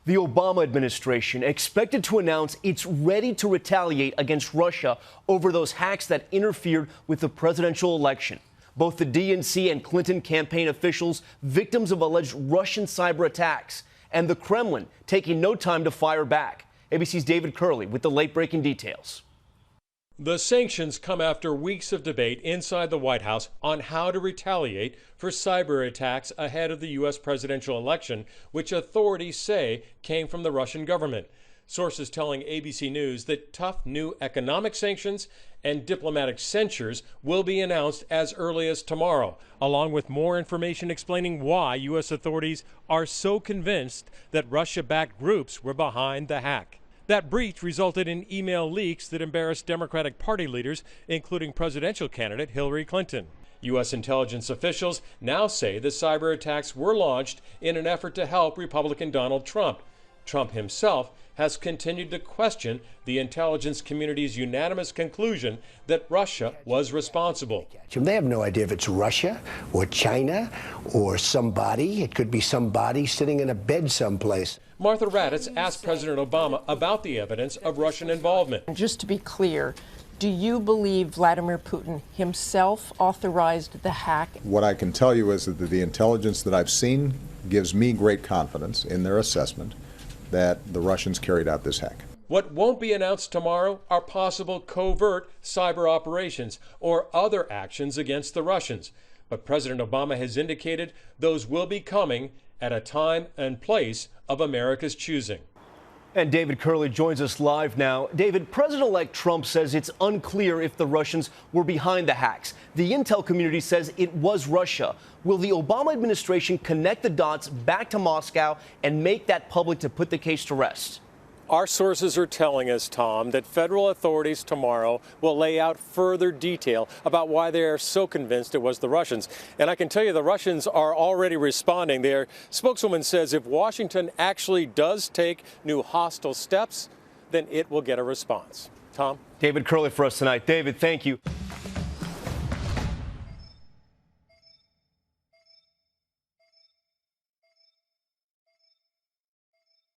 The Obama administration expected to announce it's ready to retaliate against Russia over those hacks that interfered with the presidential election. Both the DNC and Clinton campaign officials, victims of alleged Russian cyber attacks, and the Kremlin taking no time to fire back. ABC's David Curley with the late-breaking details. The sanctions come after weeks of debate inside the White House on how to retaliate for cyber attacks ahead of the U.S. presidential election, which authorities say came from the Russian government. Sources telling ABC News that tough new economic sanctions and diplomatic censures will be announced as early as tomorrow, along with more information explaining why U.S. authorities are so convinced that Russia-backed groups were behind the hack. That breach resulted in email leaks that embarrassed Democratic Party leaders, including presidential candidate Hillary Clinton. U.S. intelligence officials now say the cyber attacks were launched in an effort to help Republican Donald Trump. Trump himself has continued to question the intelligence community's unanimous conclusion that Russia was responsible. They have no idea if it's Russia or China or somebody. It could be somebody sitting in a bed someplace. Martha Raddatz asked President Obama about the evidence of Russian involvement. Just to be clear, do you believe Vladimir Putin himself authorized the hack? What I can tell you is that the intelligence that I've seen gives me great confidence in their assessment that the Russians carried out this hack. What won't be announced tomorrow are possible covert cyber operations or other actions against the Russians. But President Obama has indicated those will be coming at a time and place of America's choosing. And David Curley joins us live now. David, President-elect Trump says it's unclear if the Russians were behind the hacks. The intel community says it was Russia. Will the Obama administration connect the dots back to Moscow and make that public to put the case to rest? Our sources are telling us, Tom, that federal authorities tomorrow will lay out further detail about why they are so convinced it was the Russians. And I can tell you the Russians are already responding. Their spokeswoman says if Washington actually does take new hostile steps, then it will get a response. Tom? David Curley for us tonight. David, thank you.